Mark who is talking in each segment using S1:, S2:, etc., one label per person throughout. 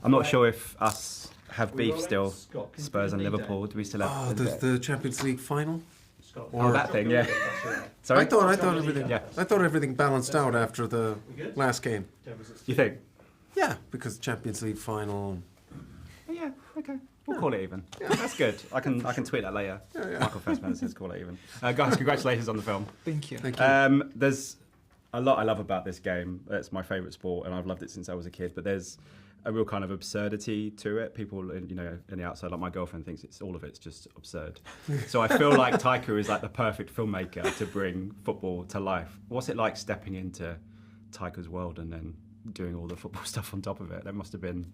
S1: I'm not sure if us have beef still, Spurs and Liverpool. Do we still have...
S2: Oh, the Champions League final?
S1: Or that thing, yeah. Sorry?
S2: I thought everything balanced out after the last game.
S1: You think?
S2: Yeah, because Champions League final.
S1: Yeah, okay. We'll call it even. Yeah. That's good. I can tweet that later. Yeah. Michael Fassbender says call it even. Guys, congratulations on the film.
S3: Thank you.
S2: Thank you.
S1: There's a lot I love about this game. It's my favourite sport, and I've loved it since I was a kid. But there's a real kind of absurdity to it. People, in the outside, like my girlfriend, thinks it's just absurd. So I feel like Taika is like the perfect filmmaker to bring football to life. What's it like stepping into Taika's world and then doing all the football stuff on top of it? That must have been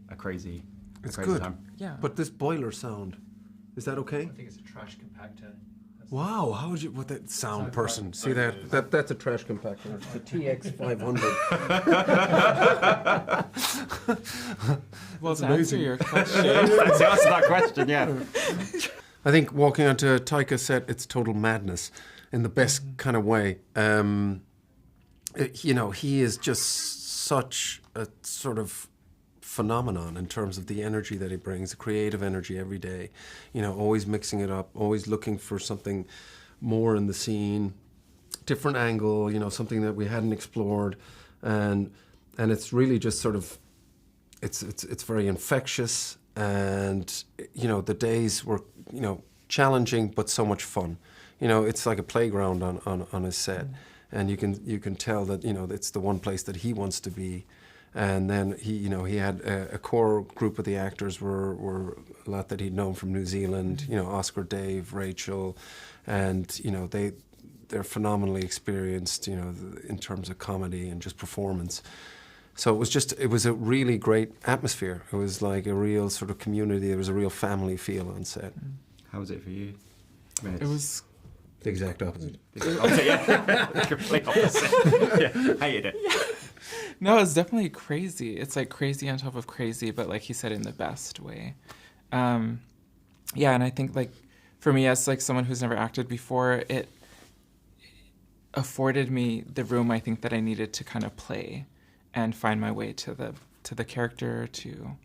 S1: a crazy
S2: good
S1: time.
S3: Yeah.
S2: But this boiler sound, is that okay?
S4: I think it's a trash compactor.
S2: Wow, how would you, what that sound person, see that's a trash compactor, it's the TX500.
S3: Well, to answer your question.
S1: That's the answer to that question, yeah.
S2: I think walking onto a Taika set, it's total madness in the best kind of way. He is just such a sort of phenomenon in terms of the energy that he brings, the creative energy every day, always mixing it up, always looking for something more in the scene, different angle, something that we hadn't explored, and it's really just sort of, it's very infectious, and the days were challenging but so much fun. It's like a playground on his set, and you can tell that it's the one place that he wants to be. And then he had a core group of the actors were a lot that he'd known from New Zealand, Oscar, Dave, Rachel, and they're phenomenally experienced, in terms of comedy and just performance. So it was a really great atmosphere. It was like a real sort of community. There was a real family feel on set.
S1: How was it for you?
S3: It was
S2: the exact opposite.
S1: Complete opposite. Yeah, hated it.
S3: Yeah. No, it's definitely crazy. It's like crazy on top of crazy, but like he said, in the best way. And I think like for me as like someone who's never acted before, it afforded me the room I think that I needed to kind of play and find my way to the character, to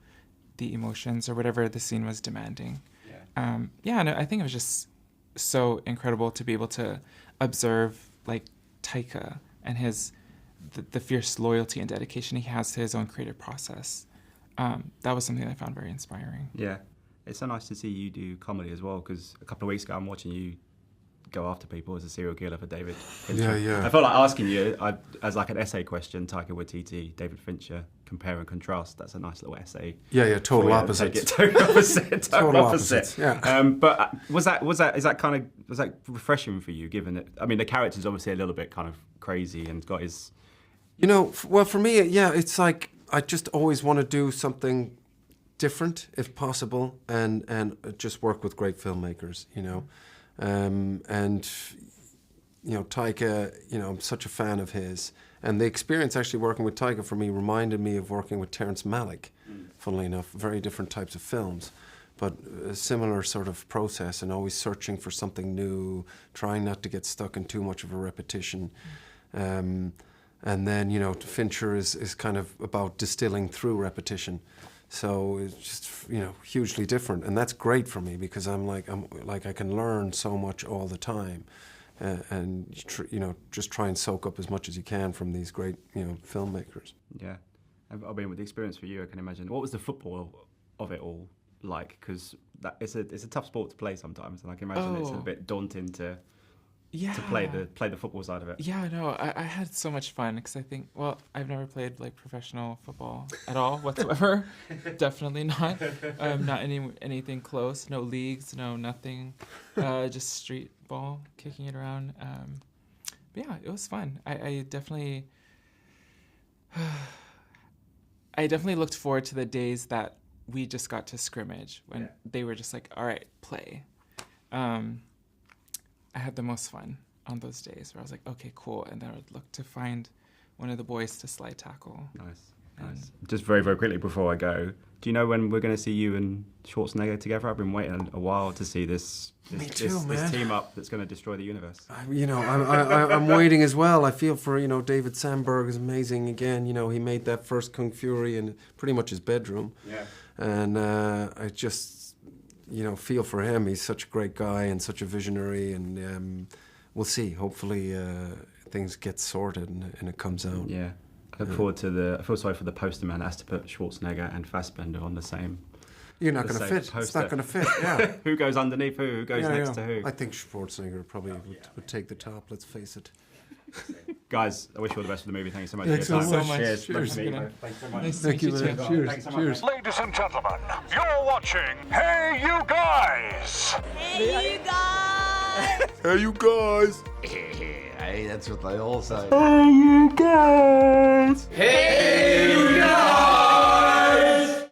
S3: the emotions or whatever the scene was demanding. And I think it was just so incredible to be able to observe like Taika and the fierce loyalty and dedication he has to his own creative process. That was something I found very inspiring.
S1: Yeah, it's so nice to see you do comedy as well, because a couple of weeks ago I'm watching you go after people as a serial killer for David Fincher.
S2: Yeah.
S1: I felt like asking you, as like an essay question, Taika Waititi, David Fincher, compare and contrast. That's a nice little essay.
S2: Yeah, total opposites.
S1: Total opposite.
S2: Yeah.
S1: But was that refreshing for you, given that, I mean, the character's obviously a little bit kind of crazy and got his...
S2: well, for me, it's like I just always want to do something different, if possible, and just work with great filmmakers, Taika, I'm such a fan of his. And the experience actually working with Taika for me reminded me of working with Terrence Malick, funnily enough, very different types of films, but a similar sort of process, and always searching for something new, trying not to get stuck in too much of a repetition. And then, Fincher is kind of about distilling through repetition. So it's just, hugely different. And that's great for me, because I'm like I can learn so much all the time. And just try and soak up as much as you can from these great, filmmakers.
S1: Yeah. I mean, with the experience for you, I can imagine. What was the football of it all like? Because it's a tough sport to play sometimes, and I can imagine it's a bit daunting to play the football side of it.
S3: Yeah, no, I had so much fun, because I think, I've never played like professional football at all whatsoever. Definitely not. Not anything close. No leagues, no nothing. Just street ball, kicking it around. But yeah, it was fun. I definitely looked forward to the days that we just got to scrimmage, when they were just like, all right, play. I had the most fun on those days where I was like, okay, cool. And then I would look to find one of the boys to slide tackle.
S1: Nice. Nice. Just very, very quickly before I go, do you know when we're going to see you and Schwarzenegger together? I've been waiting a while to see this team up that's going to destroy the universe.
S2: I'm waiting as well. I feel for, David Sandberg is amazing again. He made that first Kung Fury in pretty much his bedroom.
S1: Yeah.
S2: And I just, feel for him. He's such a great guy and such a visionary. And we'll see. Hopefully things get sorted and it comes out.
S1: Yeah. I look forward to I feel sorry for the poster man that has to put Schwarzenegger and Fassbender on the same.
S2: You're not going to fit. Poster. It's not going to fit, yeah.
S1: Who goes underneath who? Who goes next to who?
S2: I think Schwarzenegger probably would take the top, let's face it.
S1: Guys, I wish you all the best for the movie. Thank you so much
S2: Thanks
S1: for your
S2: so
S1: time.
S2: much.
S1: Cheers.
S2: Cheers.
S1: Thanks so much.
S2: Thank you, man. Cheers. Cheers.
S4: Ladies and gentlemen, you're watching Hey You Guys!
S5: Hey, you guys!
S2: Hey, you guys!
S6: Hey, that's what they all say.
S1: Hey, you guys!
S6: Hey, you guys!